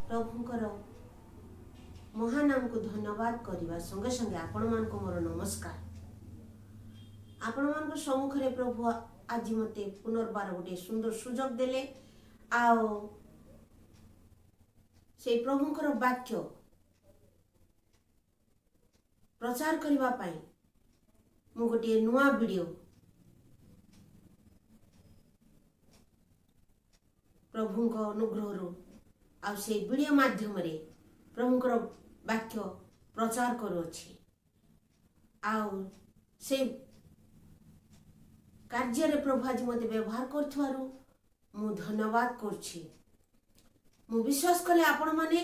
प्रभुंकर महानाम को धन्यवाद करने संगे संगे आपण मान को मोर नमस्कार। आपण मान को सम्मुख रे प्रभु आज मते पुनर्बार गोटे सुंदर सुजोग देले आओ से प्रभुंकर वाक्य प्रचार करबा पाई मु गोटे नुआ वीडियो प्रभुंक अनुग्रह आ से वीडियो माध्यम रे प्रभुंकर वाक्य प्रचार करुछि आउ से कार्य रे प्रभु आज मते व्यवहार करथवारु मु धन्यवाद करछि। मु विश्वास कले आपण माने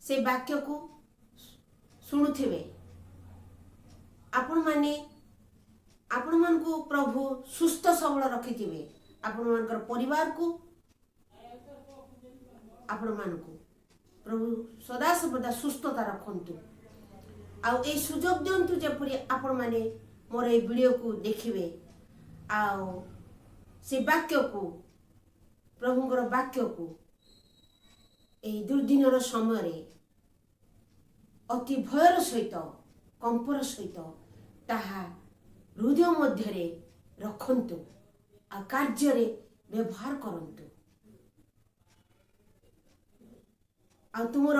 से वाक्य को सुनुथिबे। आपण माने आपण मान को प्रभु सुस्थ सबल रखिथिबे। आपण मानकर परिवार को आपण मान को प्रभु सदा सर्वदा सुस्थता रखंतु आउ ए सुजोग दियंतु जेपरि आपण माने मोर ए वीडियो को देखिबे आउ से वाक्य को प्रभुंकर वाक्य को ए दुर्दिनर समय रे अति भयर सहित कंपर सहित ताहा हृदय मध्य रे रखंतु आ कार्य रे व्यवहार करंतु आ तुमर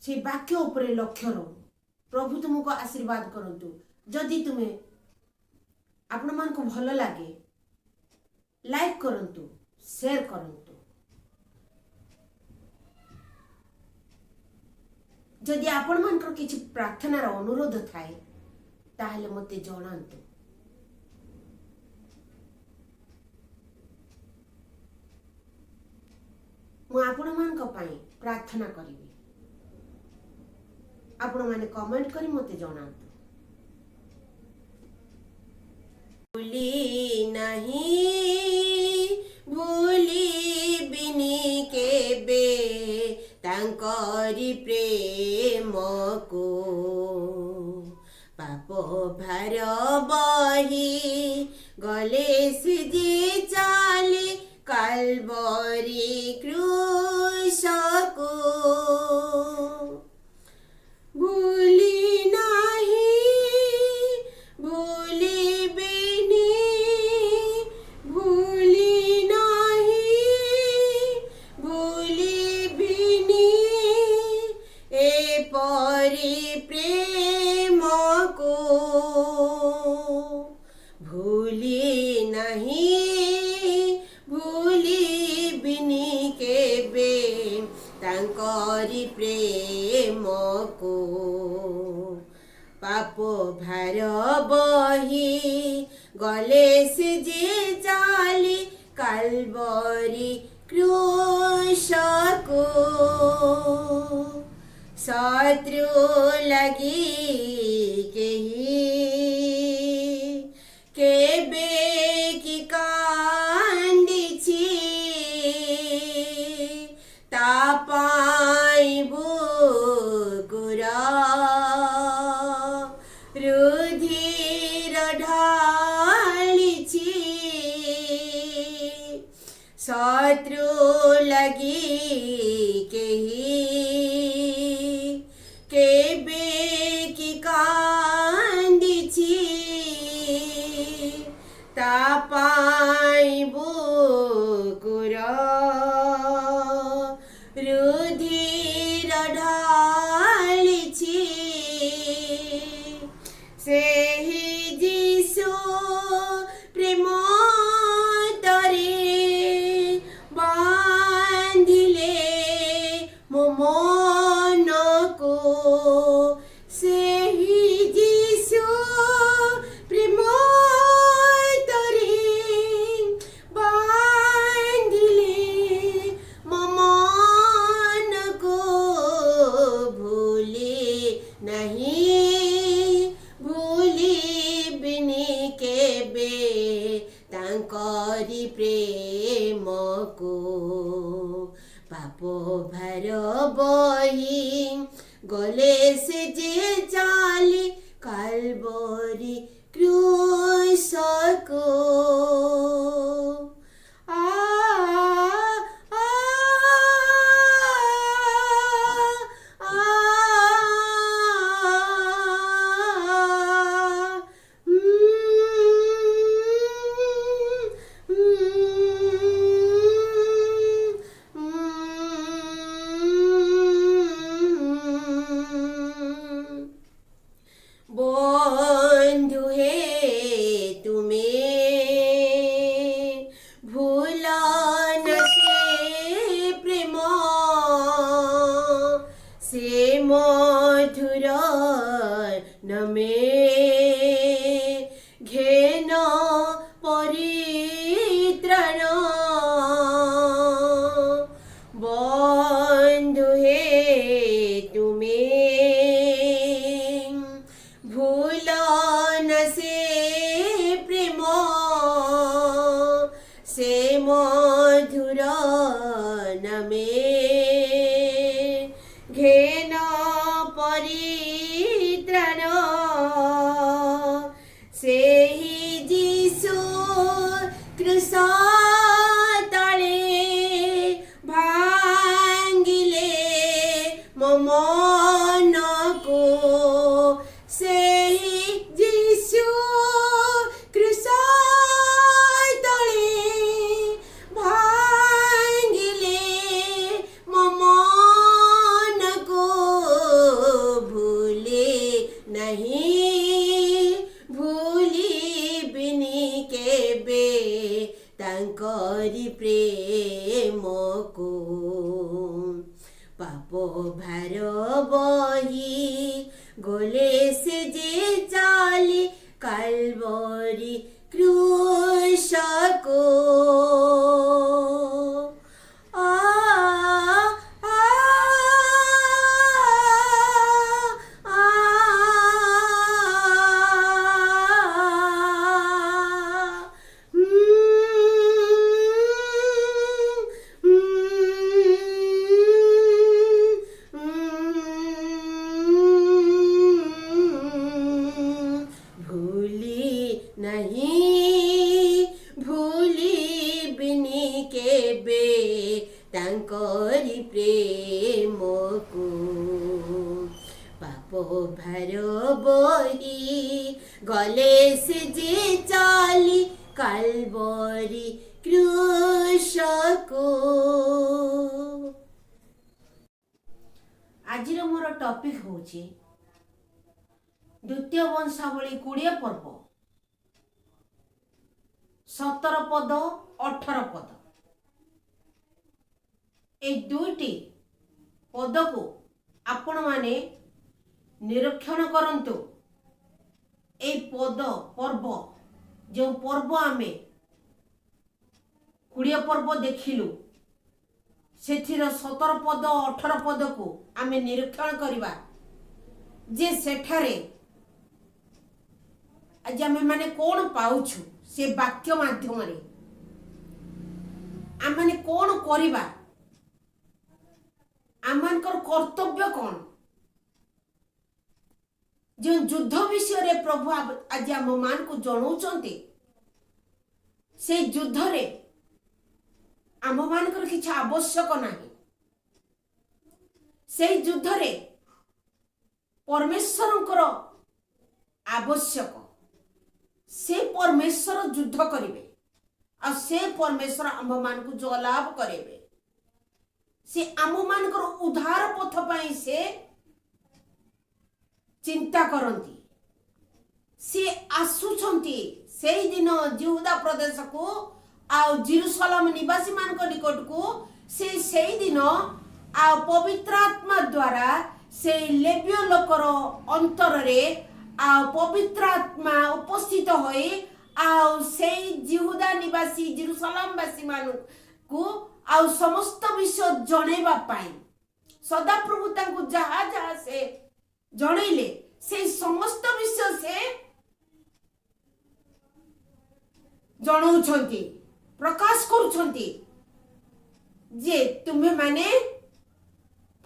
से वाक्य उपरे लक्ष्य रो प्रभु तुमको आशीर्वाद करंतु। जदि तुम्हें आपण मान को भल लागे लाइक करंतु शेयर करंतु। जदि आपण मानकर किछि प्रार्थनार अनुरोध थाए ताहले मते जणांतु। मु आपण मान को पाई प्रार्थना करिवि। आपण माने कमेंट करी मते जणांतु। भूली नहीं भूली बिनी केबे तांकरी प्रेम को पाप भार बही गले सिजी चाली काल्वरी क्रूस को भूली नहीं भूली बिनी भूली नहीं भूली बिनी ए परी प्रेम को भूली नहीं भूली बिनी केबे तांकरी प्रेम को पाप भार बही गले से जे चाली काल्वरी क्रूस को शत्रु लगी केबे की कांदिछि तापाई बुकुरा रुधिर ढालिछि शत्रु लगी केबे की कांदिछि तापाई बुकुरा रुधिर ढालिछि सेहि जीशु प्रेम तरे बांधिले मो मन को सेहि जीशु प्रेम तरे बांधिले मो मन को भूले नहीं भूली बिनी केबे तांकरी प्रेम को पाप भार बही गले से जे चाली काल्वरी क्रूस को मधुर नामे घेन परित्राण सेहि जीशु कृष्ण तले भांगिले मो मन को सेहि जीशु कृष्ण तले भांगिले मो मन को भूले नहीं भूलिबिनि केबे तांकरी प्रेम को पाप भार बही गोले से जे चाली काल्वरी क्रूस को आ आ आ भूली नहीं भूलिबिनि केबे तांकरी प्रेम को पाप भार बही गले से जे चाली काल्वरी क्रूस को। आजिर मोर टॉपिक होची द्वितीय वंशावली 20 पर्व 17 पद 18 पद ए दुईटी पद को आपण माने निरीक्षण करंतु। ए पद पर्व जो पर्व आमे 20 पर्व देखिलु सेथिर 17 पद 18 पद को आमे निरीक्षण करिबा जे सेठारे आज आमे माने कोन पाउछु से वाक्य माध्यम रे आम माने कोन करिबा आमनकर कर्तव्य कौन जो युद्ध विषय रे प्रभु आज आम मान को जनाउछंती से युद्ध रे आम मानकर किछ आवश्यक नाही से युद्ध रे परमेश्वरंकर आवश्यक से परमेश्वर युद्ध करिवे आ से परमेश्वर आम मान को जो लाभ करेबे से आम मानकर उद्धार पथ पाई से चिंता करंती से आसुछंती से दिन यहूदा प्रदेश को आ जेरूशलेम निवासी मान को निकट को से दिन आ पवित्र आत्मा द्वारा से लेविय लोकर अंतर रे आ पवित्र आत्मा उपस्थित होई आ से यहूदा निवासी जेरूशलेम वासी मान को आ समस्त विषय जणेबा पाई सदा प्रभु तांको जहा जहा से जणैले से समस्त विषय से जणाउछंती प्रकाश करूछंती जे तुम्हें माने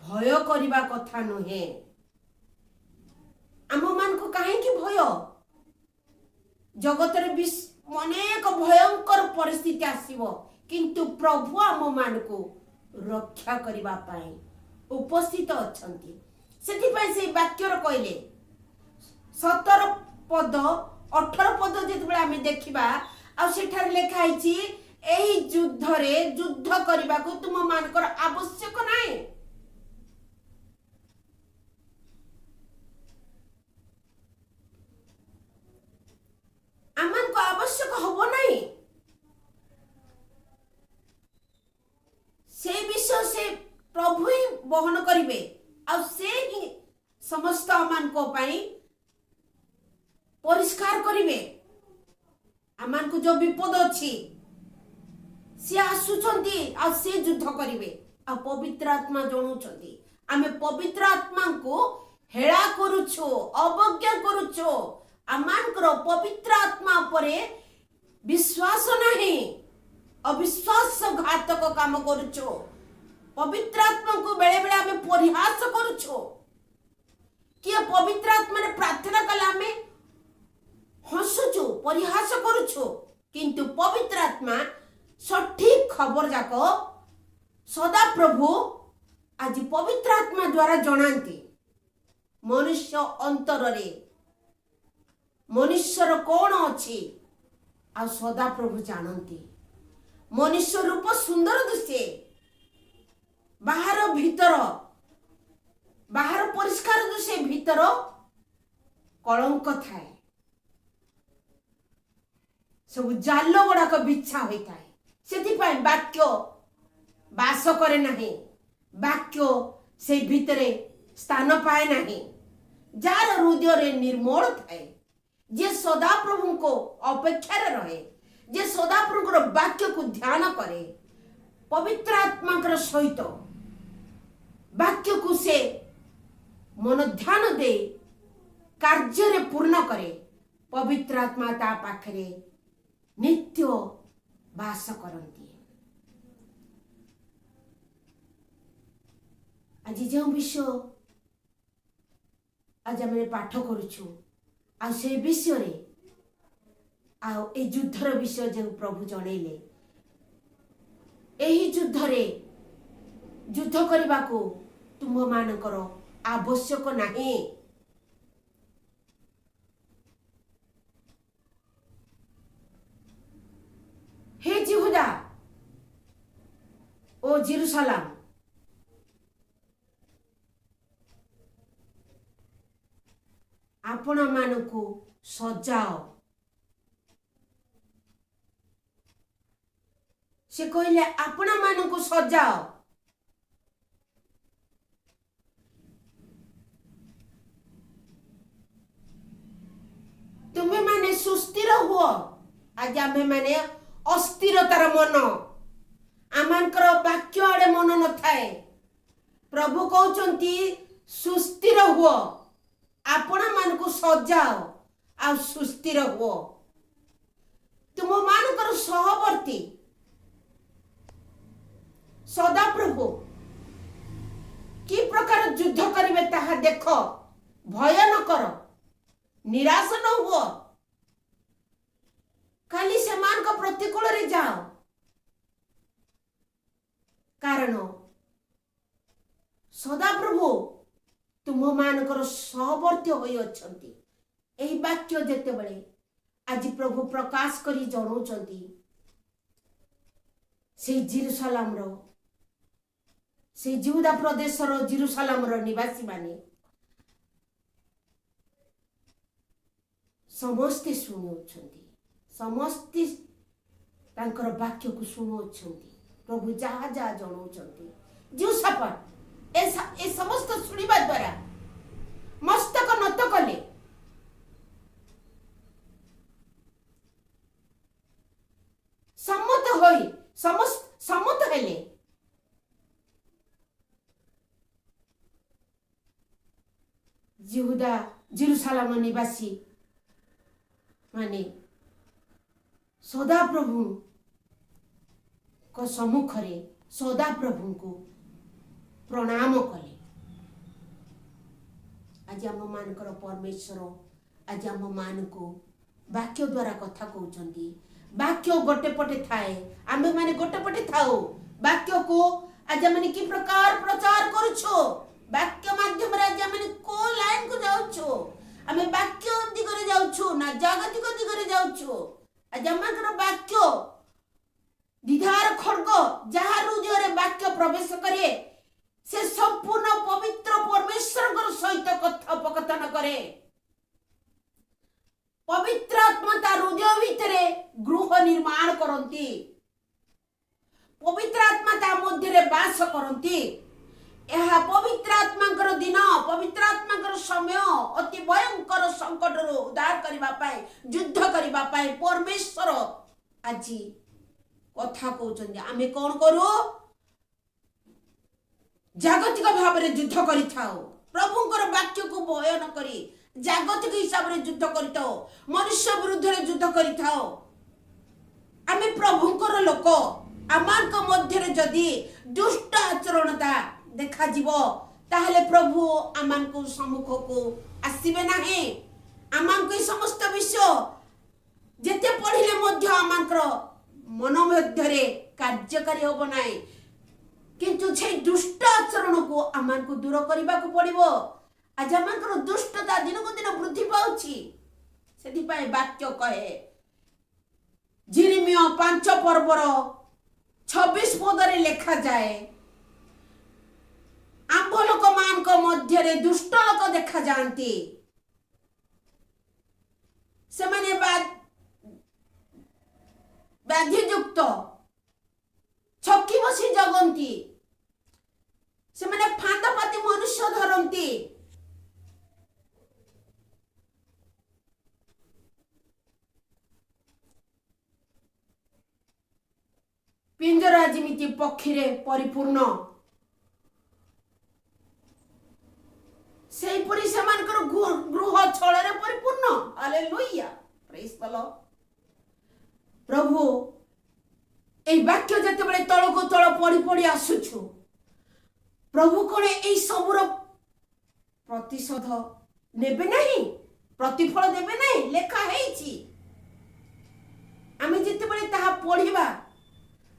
भय करिबा कथा नहे आम मान को काहे कि भय जगत रे अनेक भयंकर परिस्थिति आसीबो किंतु प्रभु आम मान को रक्षा करिबा पाई उपस्थित अछंती सेति पाई से वाक्य कहले 17 पद 18 पद जेतबे आमे देखिबा आ सेठार लेखा आइछि एही युद्ध रे युद्ध करिबा को तुम मानकर आवश्यक नाही आमन को आवश्यक हबो नाही से विषय से प्रभु ही बहन करिवे आ से ही समस्त आमान को पाई परिष्कार करिवे आमान को जो विपद अछि से आसुचंती आ से युद्ध करिवे आ पवित्र आत्मा जणुचंती आमे पवित्र आत्मा को हेळा करूछु अवज्ञा करूछु आमानकर पवित्र आत्मा परे विश्वास नहीं अविश्वास घातक काम करुछो। पवित्र आत्मा को बेले बेले आमे परिहास करुछो। किए पवित्र आत्मा ने प्रार्थना कला आमे हसुचो परिहास करुछो, किंतु पवित्र आत्मा सठिक खबर जाको सदा प्रभु आज पवित्र आत्मा द्वारा जनाती। मनुष्य अंतर रे मनुष्यर कौन अच्छी आ सदा प्रभु जानती। मनुष्य रूप सुंदर दिशे, बाहर भीतर, बाहर परिष्कार दिशे, भीतर कलंक थाए। सब जाल गुड़ाक बिछा होता है। से वाक्य बास करे नहीं, वाक्य से भितरे स्थान पाए नहीं। जार हृदय निर्मल थाए, जे सदा प्रभु को अपेक्षा रहे, जे सदा प्रभु वाक्य को ध्यान करे, पवित्र आत्मा सहित वाक्य को से मन ध्यान दे कार्य पूर्ण करे, पवित्र आत्मा ता पाखरे नित्य वास करती। आज जो विषय आज आम पाठ करुछु आ से विषय रे आ युद्धर विषय जो प्रभु जनइले, यही युद्ध रे युद्ध करने को तुम मानकर आवश्यक नहीं। हे यहूदा ओ जेरूशलेम, आपण मानकु सजाओ। से कहले आपण मानकु सजाओ। तुम्हें माने सुस्थिर हुओ। आज आमे माने अस्थिरतार मन, आमकर वाक्य आड़े मन न थाए। प्रभु कहउचंती सुस्थिर हुओ, आपण मानकु सजाओ आ सुस्थिर हुओ। तुम मानकर सहवर्ती सदा प्रभु कि प्रकार युद्ध करिवे ताहा देख, भय न कर, निराश न हुओ। खाली सेमान को प्रतिकूल रे जाओ, कारण सदा प्रभु तुम मानकर सहवर्ती होई अछंती। एही वाक्य जेते बळे आज प्रभु प्रकाश करी जणाउचंती, से जेरूशलेम रो, से यहूदा प्रदेश रो जेरूशलेम रो निवासी माने समस्ते शुणुछंती, समस्ते तांकर वाक्य को शुणुछंती। प्रभु जहा जहा जणाउचंती जोसाफाट ए समस्त शुणिबा द्वारा मस्तक नत कले। सम्मत होई सम्मत हेले। यहूदा जेरूशलेम निवासी माने सदा प्रभु को सम्मुख रे सदा प्रभु को प्रणाम कले। आज आम मानकर परमेश्वर आज आम मान को वाक्य द्वारा कथा कहउचंती। वाक्य गोटे पटे थाए, आमे माने गोटे पटे थाओ। वाक्य को आज माने की प्रकार प्रचार करूछो, वाक्य माध्यम रे आज माने को लाइन को जाउछो, आमे वाक्य दिगरे जाउछो ना जागतिक दिगरे जाउछो। आज आमकर वाक्य दिधार खड्ग जहा हृदय रे वाक्य प्रवेश करे, से संपूर्ण पवित्र परमेश्वर सहित कथोपकथन करे। पवित्र आत्मा ता हृदय भितरे गृह निर्माण करती, पवित्र आत्मा ता मध्य रे वास करती। यह पवित्र आत्मा दिन, पवित्र आत्मा समय अति भयंकर संकट रो उद्धार करबा पाए, युद्ध करबा पाए परमेश्वर आज कथा कहउचंदी। आमे कोन करू? जागतिक भाव में युद्ध करिथाओ, प्रभुंकर वाक्य को भय न करी जागतिक हिसाब से युद्ध करिथाओ, मनुष्य विरुद्ध रे युद्ध करिथाओ। आमे प्रभुंकर लोक आमान मध्य जदि दुष्ट आचरणता देखा जीवो ताहले प्रभु आमान को सम्मुख को आसीबे नाही। आमान को समस्त विषय जेते पढ़िले मध्य आमानकर मन मध्य कार्यकारी होब नाही, किंतु से दुष्ट आचरण को आमान को दूर करने को पड़ो। आज आमानकर दुष्टता दिन को दिन वृद्धि पाउछि। सेति पाए वाक्य कहे जिरिमिया 5 पर्वर 26 पदरे लेखा जाए, आंभ लोक मान मध्य दुष्ट लोक देखा जाती, से माने व्याधियुक्त छकी बसी जगंती, से माने फांदपाती मनुष्य धरती, पिंजरा जिमिति पक्षी रे परिपूर्ण से परि सेमानकर गृह छल रे परिपूर्ण। Hallelujah, praise the Lord. प्रभु ए वाक्य जते बळे तळ को तळ पड़ी पड़ी आसुछु, प्रभु कोने ए सबुर प्रतिशोध नेबे नहीं, प्रतिफल देबे नहीं लेखा हेछि। आमे जते बळे ताहा पढिबा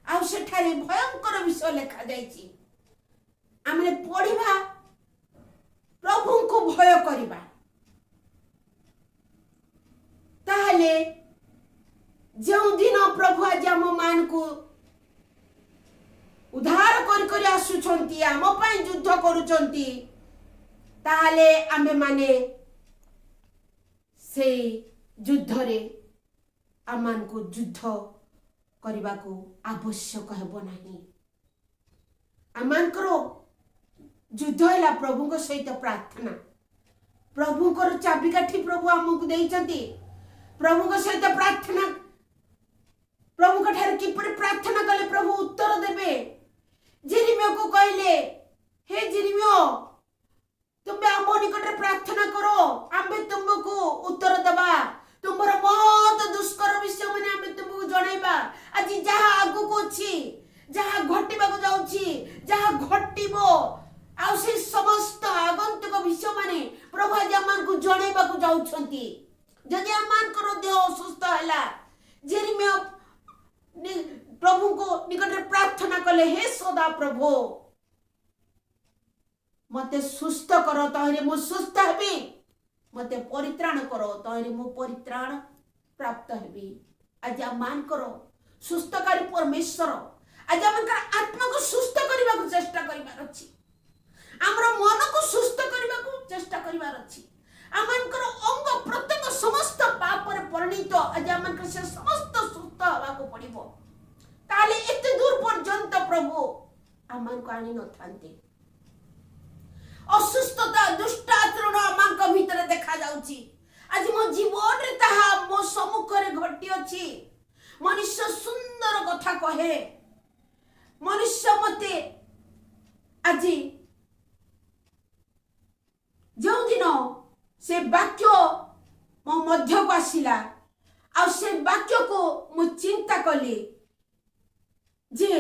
आ सेठारे भयंकर विषय लेखा जाइछि, आमे पढिबा प्रभु को भय करिबा, ताहले जो दिन प्रभु आज आम मान को उद्धार कर आसुछंती, आम पाई युद्ध करूछंती, ताहले आमे माने से युद्ध रे आमान को युद्ध करबा को आवश्यक हेबो नाही। आमानकर युद्ध है प्रभु सहित प्रार्थना। प्रभुकर चाबिकाठी प्रभु आमको देइछंती, प्रभु सहित प्रार्थना, प्रभु ठार किपरि प्रार्थना कले प्रभु उत्तर देबे। जिरिमिया को कहले, हे जिरिमिया तुम आम निकट प्रार्थना करो, आमे तुमको उत्तर देबा, तुमर बहुत दुष्कर विषय माने आमे तुमको जणाइबा। आज जहा आगु को छी, जहा घटिबा को जाउछी, जहा घटिबो आ से समस्त आगंतुक विषय माने प्रभु आज आमान को जणाइबा को जाउछंती। जदि आमान को देह असुस्थ हैला, जिरिमिया प्रभु को निकट प्रार्थना कले, हे सदा प्रभु मते सुस्थ करो तहरे मु सुस्थ हेबी, मते परित्राण करो तहरे मु परित्राण प्राप्त हेबी। आज मान करो सुस्थकारी परमेश्वर आज आमकर आत्मा को सुस्थ करबा को चेष्टा करिबार अछि, हमर मन को सुस्थ करबा को चेष्टा करिबार अछि। आमनकर अंग प्रत्येक समस्त पाप रे परिणित आज आमनकर से समस्त सुस्थ हवा को पड़िबो। ताले एते दूर पर्यंत प्रभु आमान को आनी न थांते। असुस्थता दुष्ट आचरण आमान भीतर देखा जाउची। आज मो जीवन रे ताहा मो सम्मुख रे घटी अछि। मनुष्य सुंदर कथा कहे, मनुष्य मते आज जो दिन से वाक्य मो मध्य को आसिला आ से वाक्य को मु चिंता कली जे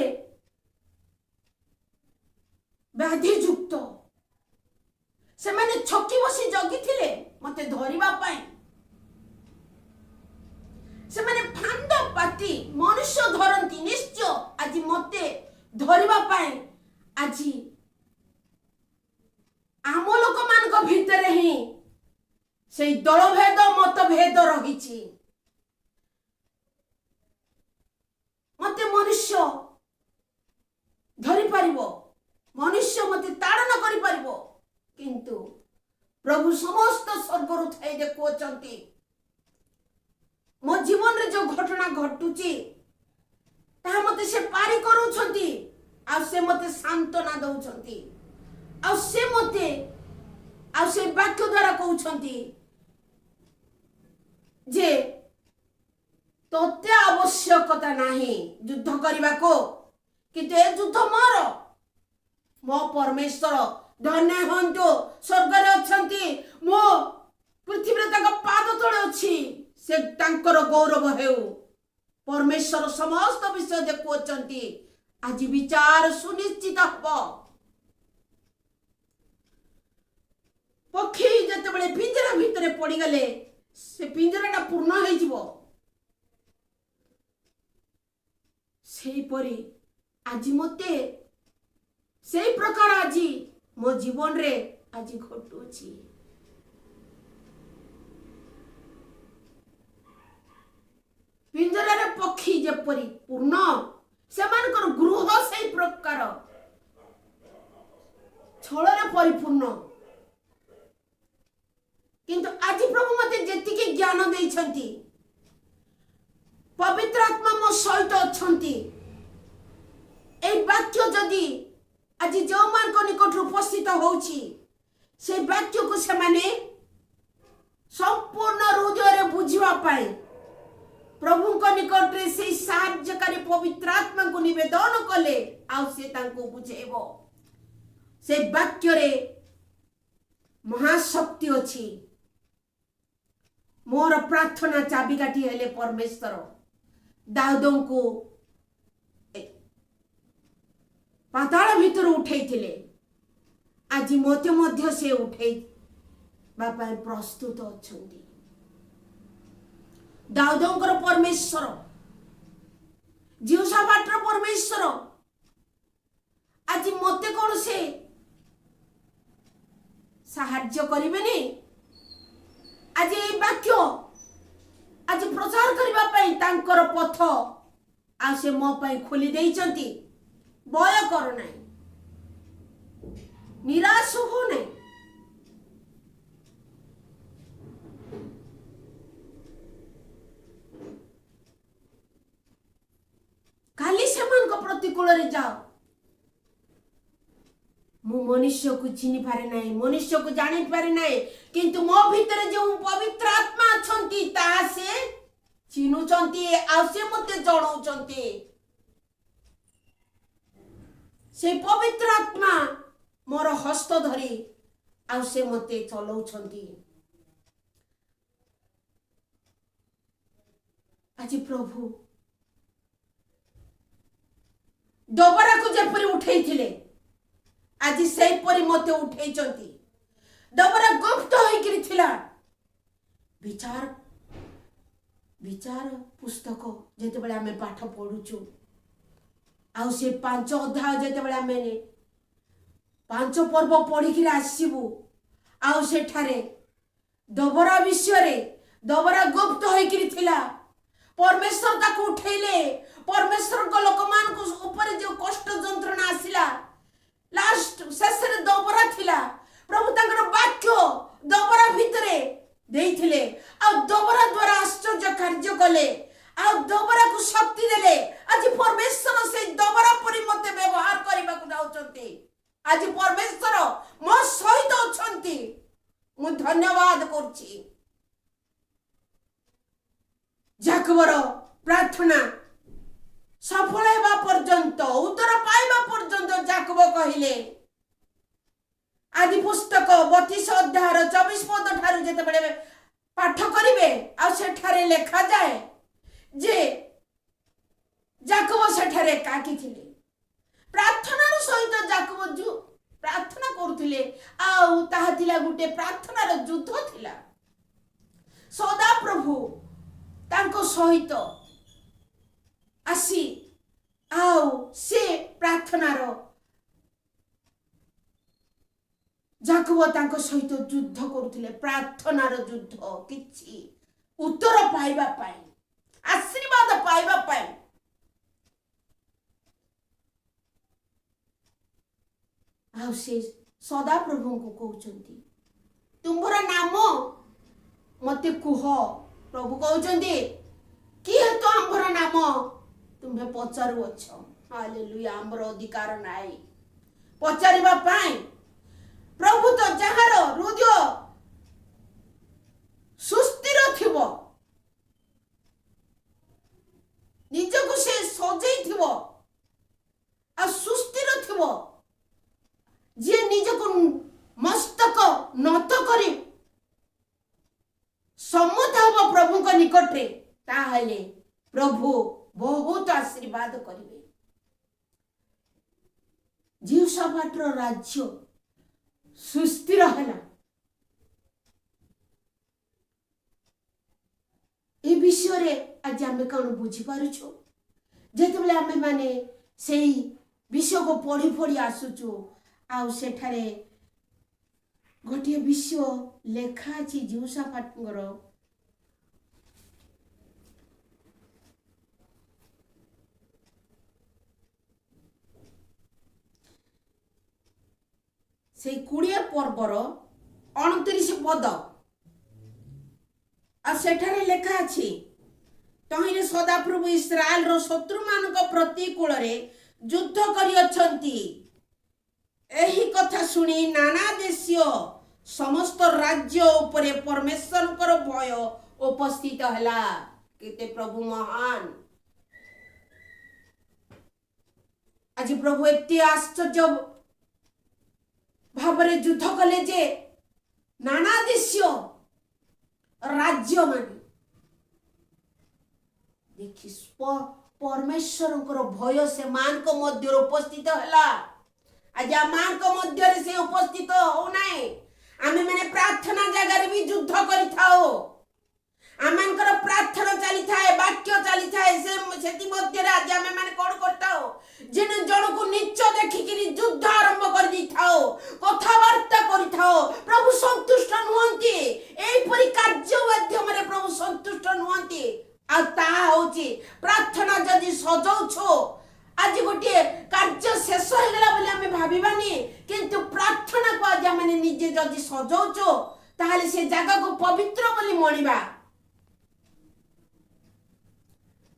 व्याधियुक्त से माने छकी बसी जगी थिले मते धरिबा पाई, से माने फांद पाती मनुष्य धरती निश्चय आज मते धरिबा पाई। आज आम लोक मान भीतर ही से दलभेद मतभेद रही। मते मनुष्य धरी पारिबो, मनुष्य मते ताड़न करि पारिबो, किंतु प्रभु समस्त स्वर्गर थाई देखुचंती। मो जीवन रे जो घटना घटुची ता मते से पारी करूछंती, आ से मते सांत्वना दउछंती, आ से मते आ से वाक्य द्वारा कहउछंती जे तोते आवश्यकता नाही युद्ध करबा को, किंतु ए युद्ध मोर, मो परमेश्वर धन्य हंतु स्वर्ग रे अछंती, मो पृथ्वी रे तक पाद तळे अछि, से तांकर गौरव हेउ। परमेश्वर समस्त विषय देखुअछंती आज विचार सुनिश्चित हब पक्षी जते बळे पिंजरा भितरे पड़ी गले से पिंजराटा पूर्ण हो जिवो सेही परी आज मते सेही प्रकार आज मो जीवन रे आज घटुची पिंजरार पक्षी जेपरी पूर्ण सेमानकर गृह सेही प्रकार छଳରେ परिपूर्ण किंतु आज प्रभु मते जेतिके ज्ञान देइछंती पवित्र आत्मा मो सहित अछंती ए वाक्य जदि आज जो मान को निकट उपस्थित होउची से वाक्य को से माने संपूर्ण हृदय रे बुझिवा पाए प्रभु को निकट रे से साहाय्यकारी पवित्र आत्मा को निवेदन कले आ से तांको बुझेबो से वाक्य रे महाशक्ति अछि मोर प्रार्थना चाबिकाठी हेले परमेश्वर दाऊदों को पाताल भीतर उठेइथिले आज मते मध्य से उठे बापा प्रस्तुत अछंती दाऊदोंकर परमेश्वर जीवसाबाटर परमेश्वर आज मते कौन से साहाय्य करिबेनी आज ए वाक्य आज प्रचार करबा पई तांकर पथ आ से मो पई खोली देइचंती भय कर नाही निराश हो नाही खाली सेमान को प्रतिकूल रे जाओ मु मनुष्य को चिनी पारे नाही मनुष्य को जानी पारे नाही किंतु मो भीतर जो पवित्र आत्मा अछंती ता से चिनुचंती आ से मते जणाउचंती से पवित्र आत्मा मोर हस्त धरी आ से मते चलाउछंती आज प्रभु डबरा को जेपरी उठेइथिले आज से परी मते उठेइचंती डबरा गुप्त होइकरी थिला विचार विचार पुस्तक जेते बेले हमें पाठ पढुछु आउ से 5 अध्याय जेते बेले हमें 5 पर्व पढिकरी आसीबु आउ सेठारे डबरा विषय रे डबरा गुप्त होइकरी थिला परमेश्वर ताको उठेले परमेश्वर को लोक मान को ऊपर जो कष्ट जंत्रणा आसिला लास्ट शेष रे डबरा थिला प्रभु तांकर वाक्य डबरा भितरे देइथिले आ डबरा द्वारा आश्चर्य कार्य कले आ डबरा को शक्ति देले आज परमेश्वर से डबरा परि मते व्यवहार करबा को जाउचंती आज परमेश्वर मो सहित अछंती मु धन्यवाद करछि जाकबर प्रार्थना सफल हेबा पर्यंत उत्तर पाइबा पर्यंत जाकब कहिले आदि पुस्तक 32 अध्याय 24 पद ठारू जेते बेले पाठ करिवे आ सेठारे लेखा जाए जे जाकब सेठारे काकी थिले प्रार्थनार सहित जाकब जो प्रार्थना करूथिले आ ताहा थिला गुटे प्रार्थनार युद्ध थिला सदा प्रभु तांको सहित आसी आओ से प्रार्थनार जाकब तांको सहित युद्ध करूथिले प्रार्थनार युद्ध किछि उत्तर पाइबा पाई आशीर्वाद पाइबा पाई आओ से सदा प्रभु को कहउचंती तुमरा नाम मते कुह प्रभु कहउचंती कि हेतु आंबर नाम तुम्हें पचारू अछ हालेलुया आंबर अधिकार नाई पचारिबा पाई प्रभु तो जहार हृदय सुस्थिर थिबो निजको से सजई थिबो आ सुस्थिर थिबो जे निजको मस्तक नत करी सम्मत हब प्रभु को निकट रे ताहले प्रभु बहुत आशीर्वाद करेंगे। जीवशाफाटर राज्य सुस्थिर है। ए विषय रे आज आम कौन बुझी पारुछु जेतेबेले आमे माने सेई विषय को पढ़ी पढ़ी आसुचु आउ सेठारे गोटे विषय लेखा अछि जीवशाफाटर से 20 पर्वर 29 पद आ सेठारे लेखा अछि तहिरे सदाप्रभु इस्राएल रो शत्रु मान प्रतिकूल रे युद्ध करी अछंती। एही कथा सुनी नाना देशीय समस्त राज्य उपरे परमेश्वर भय उपस्थित हला। केते प्रभु महान। आज प्रभु एते आश्चर्य भावरे युद्ध कले जे नाना देशीय राज्य माने देखि परमेश्वर भय से मान को मध्य उपस्थित हला। आज मान को मध्य से उपस्थित हो नाई आमे माने प्रार्थना जगह भी युद्ध करि थाओ। आमनकर प्रार्थना चली थाए वाक्य चली थाए से मध्य आज आमे माने कोन करताओ जेन जण को नीच देखि कि युद्ध आरंभ कर दी थाओ कथावार्ता करि थाओ। प्रभु संतुष्ट नुहंती एई परि कार्य माध्यम रे प्रभु संतुष्ट नुहंती। आ ता होची प्रार्थना जदि सजाउछो आज गोटे कार्य शेष हो गला बोले हमें भाबिबानी किंतु प्रार्थना को आज माने निजे जदि सजाउछो ताहाले से जगह को पवित्र बोली मणिबा।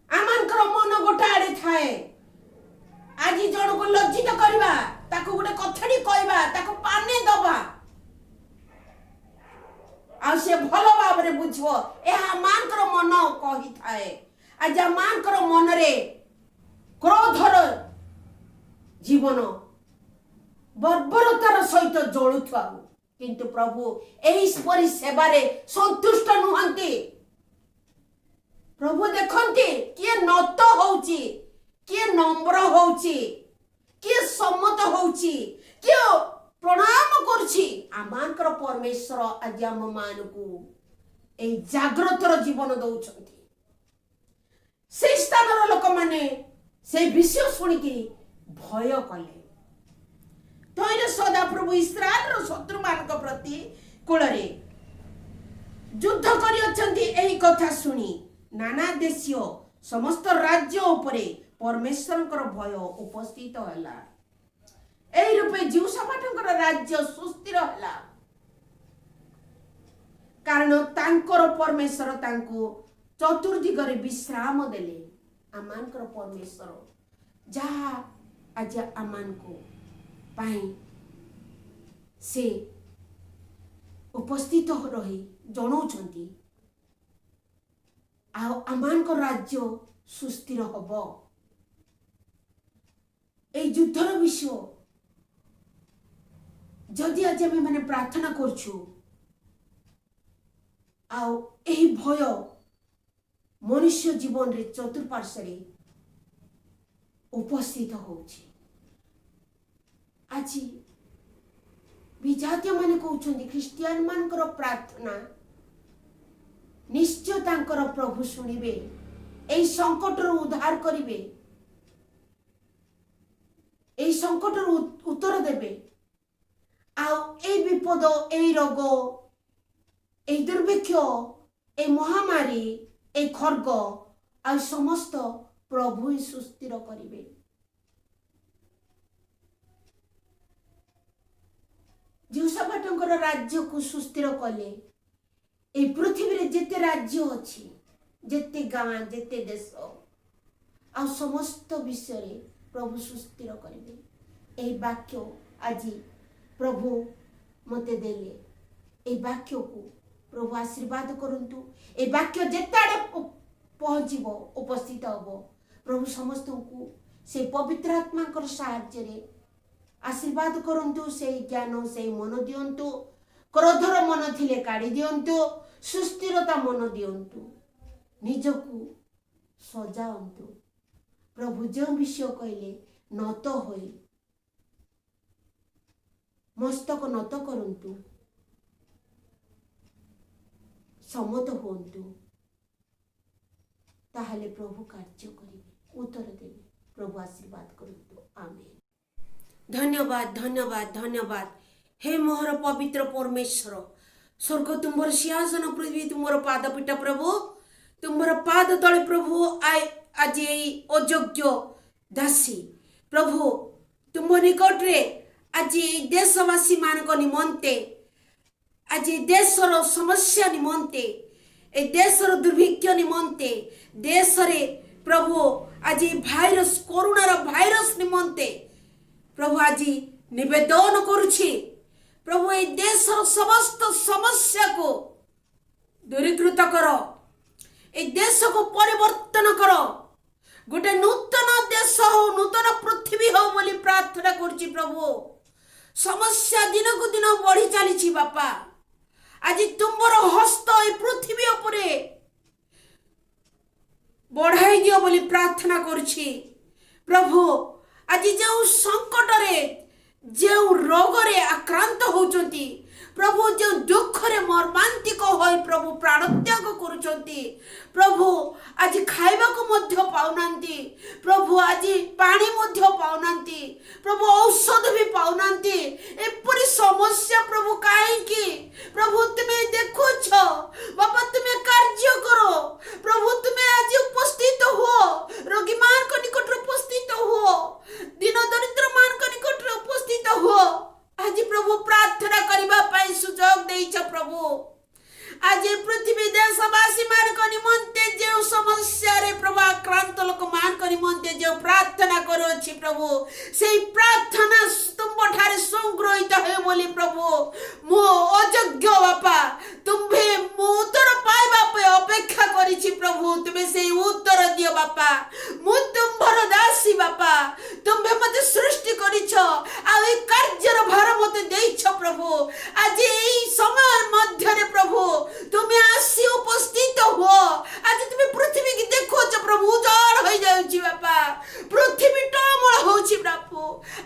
आमनकर मन गोटा आड़े थाए आज जण को लज्जित करबा ताको गोटे कथाडी कहबा ताको पानी दबा आ से भल भाव रे बुझबो एहा मानकर मन कहि थाए। आज मानकर मन रे क्रोधर जीवन बर्बरतार सहित जळुथवा किंतु प्रभु एही परि सेवारे संतुष्ट नुहंती। प्रभु देखंती किए नत होउची किए नम्र होउची किए सम्मत होउची किए प्रणाम करछि। आमानकर परमेश्वर आज आम मानकू ए जागृतर जीवन दउछंती। से स्थानर लोक माने से विषय सुनिकी भय कले तैले सदा प्रभु इस्राएल रो शत्रु मानक प्रति कूलरे युद्ध करि अछंती। एही कथा सुनी नाना देशीय समस्त राज्य उपरे परमेश्वरंकर भय उपस्थित हला। एही रूपे जीवशाफाटंकर राज्य सुस्थिर हला कारण तांकर परमेश्वर तांको चतुर्दिगरे विश्राम देले। आमानकर परमेश्वर जहा आज आमानको पाई से उपस्थित रही जणौछंती आमानकर राज्य सुस्थिर हबो। ए युद्धर विषय जदि आज आमे माने प्रार्थना करछु आउ एही भय मनुष्य जीवन रे चतुर्पार्श्वरे उपस्थित होछि। आज विजातीय माने कहउछन्ती ख्रिस्टियन मानकर प्रार्थना निश्चय तांकर प्रभु सुनिबे एही संकटर उद्धार करिवे एही संकटर उत्तर देबे। आउ ए विपद ए रोग ए दुर्भिक्ष ए महामारी ए खर्ग आ समस्त प्रभु सुस्थिर करिवे। जीवशाफाटंकर राज्य को सुस्थिर कले ए पृथ्वी रे जेते राज्य अछि जेते गाँ जेते देश आ समस्त विषय रे प्रभु सुस्थिर करिवे। ए वाक्य आज प्रभु मते देले ए वाक्य को प्रभु आशीर्वाद करंतु। ए वाक्य जेताड़े पहुँचबो उपस्थित हबो प्रभु समस्त को से पवित्र आत्मा कर साहाय्य रे आशीर्वाद करंतु। से ज्ञान से मन दियंतु क्रोधर मन थिले काढ़ी दियंतु सुस्थिरता मन दियंतु निजकू ସଜାନ୍ତୁ। ପ୍ରଭୁ ଯେଉଁ ବିଷୟ କହିଲେ ନତ ହୋଇ ମସ୍ତକ ନତ କରନ୍ତୁ, ସମ୍ମତ ହୁଅନ୍ତୁ, ତାହେଲେ ପ୍ରଭୁ କାର୍ଯ୍ୟ କରିବେ, ଉତ୍ତର ଦେବେ। ପ୍ରଭୁ ଆଶୀର୍ବାଦ କରନ୍ତୁ। ଆମେନ୍। ଧନ୍ୟବାଦ, ଧନ୍ୟବାଦ, ଧନ୍ୟବାଦ। हे मोहर पवित्र परमेश्वर, स्वर्ग तुम्हार सिंहासन, पृथ्वी तुम्हार पादपीठ प्रभु, तुम्हार पाद तले प्रभु आज अयोग्य दासी प्रभु तुम निकटरे आज देशवासी मान निमंते, आज देशर समस्या निमंते, ए देशर दुर्भिक्ष निमंते, देश रे प्रभु आज भाइरस कोरोनार भाइरस निमंते प्रभु आज निवेदन करुछि। प्रभु ए देशर समस्त समस्या को दूरीकृत कर, ए देश को परिवर्तन कर, गोटे नूतन देश हो, नूतन पृथ्वी हो बोली प्रार्थना करुछि। प्रभु समस्या दिन को दिन बढ़ी चली बापा, आज तुमर हस्त ए पृथ्वी उपरे बढ़ाई दियो बोली प्रार्थना करुछि। प्रभु आज जो संकट रे, जो रोग रे आक्रांत होचंती प्रभु, जो दुख रे मर्मांतिक होई प्रभु प्राण त्याग करुचंती प्रभु, आज खाइबा को मध्य पाउनांती प्रभु, आज पानी मध्य पाउनांती प्रभु, औषध भी पाउनांती। एपरी समस्या प्रभु काहे की प्रभु तुम्हें देखुछ बाबा, तुम्हें कार्य करो प्रभु, तुम्हें आज उपस्थित हो, रोगी मान को निकट उपस्थित हो, दिन दरिद्र मान को निकट उपस्थित हो। आज प्रभु प्रार्थना करबा पाई सुजोग देइछ प्रभु, आज पृथ्वी देशवासी मान को निमंते जो समस्या रे प्रभु आक्रांत लोक मान को निमंते जो प्रार्थना करो छी प्रभु, सेई प्रार्थना तुम ठारे संग्रहित है बोली प्रभु मो अयोग्य बापा, तुम्हे मो उत्तर पाइबा पे अपेक्षा करी छी प्रभु, तुम्हें सेई उत्तर दियो बापा। मु तुम्हर दासी बापा, तुम्हें मते सृष्टि करिछ आ ए कार्यर भार मते देइछ प्रभु। आज एई समय मध्य रे प्रभु तुम्हें आसी उपस्थित हो, आज तुम्हें पृथ्वी की देखो प्रभु, उजाड़ हो जाउची बापा, पृथ्वी टमळ होउची प्रभु।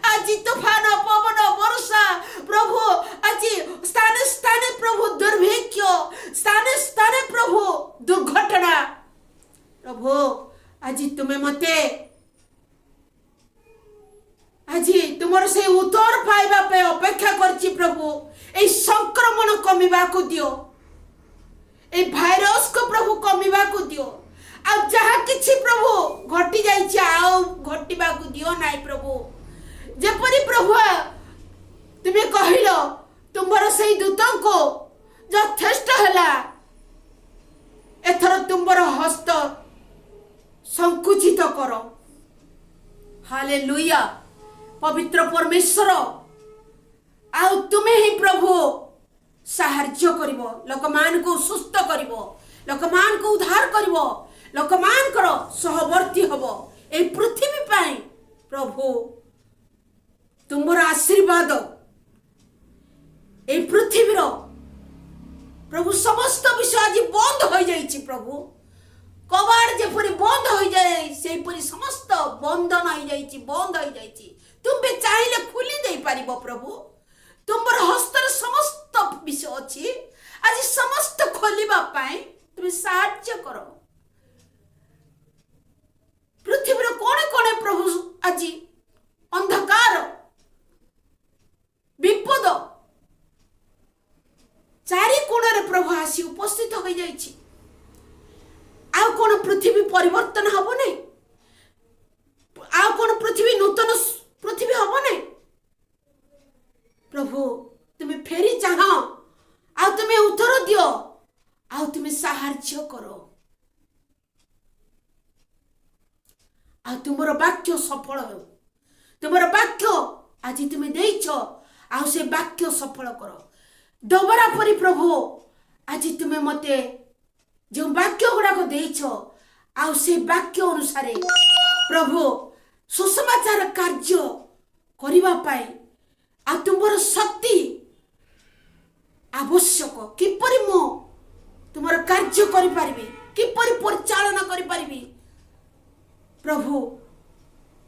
आज तूफान पवन वर्षा प्रभु, आज स्थाने स्थाने प्रभु दुर्भिक्ष, स्थाने स्थाने प्रभु दुर्घटना प्रभु, आज तुम्हें मते आज तुमर से उत्तर पाइबा पे अपेक्षा करची प्रभु। ए संक्रमण कमिबा को दियो, ए भाइरस को प्रभु कमिबा को दियो, आ जहा किछि प्रभु घटी जाइछि आ घटिबा को दियो नाइ प्रभु। जेपरि प्रभु तुमे कहिलो तुमर सेई दूतन को यथेष्ट हला, एथर तुमर हस्त संकुचित करो। हालेलुया। पवित्र परमेश्वर आ तुम्हें ही प्रभु साहाଯ୍ୟ करिवो, लोक मान को सुस्थ करिवो, लोक मान को उद्धार करिवो, लोक मान करो सहवर्ती हबो ए पृथ्वी पाई प्रभु। तुमर आशीर्वाद ए पृथ्वीर प्रभु समस्त विषय आज बंद हो जाइछि प्रभु। कबाड़ जेपरि बंद हो जाए सेपरि समस्त बंधन हो जाइछि, बंद हो जाइछि। तुमे चाहिले खुली दे पारिबो प्रभु, तुमर हस्तर समस्त विषय अछि, आज समस्त खोलिबा पाई तुमे साहाଯ୍य करो। पृथ्वीर कोणे कोणे प्रभु आज अंधकार विपद चारि कोणरे प्रभु आसी उपस्थित हो जाइछि। आ कोन पृथ्वी परिवर्तन हबो नै, आ कोन पृथ्वी नूतन पृथ्वी हबो नै प्रभु। तुम्हें फेरी चाह आ तुम्हें उत्तर दियो, आ तुम्हें साहाଯ୍य करो, आ तुमर वाक्य सफल हो। तुमर वाक्य आज तुम्हें देइछ, आ से वाक्य सफल करो। डबरा परी प्रभु आज तुम्हें मते जो वाक्य गुड़ाक देइछ, आ से वाक्य अनुसार प्रभु सुसमाचार कार्य करिबा पाई आ तुमर शक्ति आवश्यक। किपरि मो तुमर कार्य करि पारिबी, किपरि परिचालन करि पारिबी प्रभु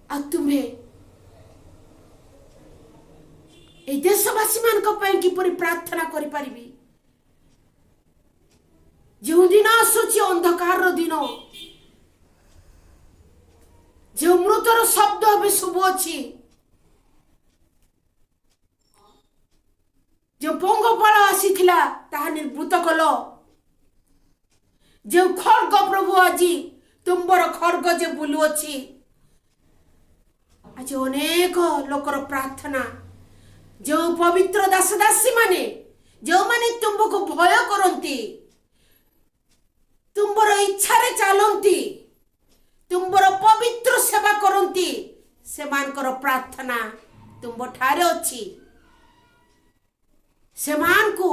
आ तुम्हें ए देशवासी मान किपरि प्रार्थना करि परिबी जो दिन आसुची अंधकार दिन जो मृतर शब्द भी शुभुअछि जो पंगपाल आसीथिला ताहा निर्भूत कल जो खड्ग प्रभु आज तुम्बर खड्ग जे बुलुअछि आज अनेक लोकर प्रार्थना जो पवित्र दास दासी माने जो माने तुमको भय करती तुम्बर इच्छा रे चलती तुम्बर पवित्र सेवा करती से मानकर प्रार्थना तुम ठारे अछि से मान को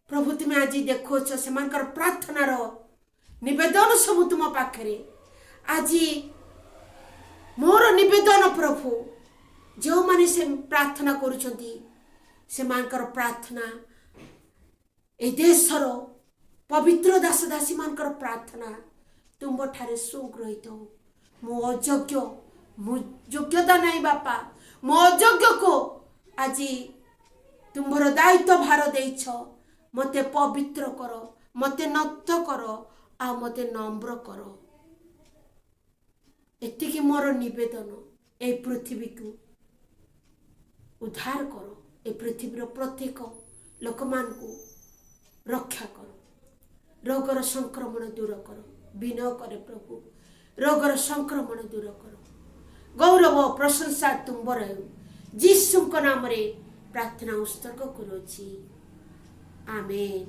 प्रभु तुम्हें आज देखोच से मानकर प्रार्थना रो निवेदन सब तुम पाखरे आज मोर निवेदन प्रभु जो माने से प्रार्थना करुछंती से मानकर प्रार्थना ए देशर पवित्र दास दासी मानकर प्रार्थना तुम ठारे सुग्रहित हो मो अयोग्य मो योग्यता नहीं बापा मो अयोग्य को आज तुम्हार दायित्व भार देछ मते पवित्र कर मते नत कर आ मते नम्र कर एतिकी मोर निवेदन ए पृथ्वी को उद्धार कर ए पृथ्वीर प्रत्येक लोक मान को रक्षा कर रोगर संक्रमण दूर कर विनय करे प्रभु रोगर संक्रमण दूर कर गौरव प्रशंसा तुम्बर जीशु नाम रे प्रार्थना उत्सर्ग करुछि आमेन।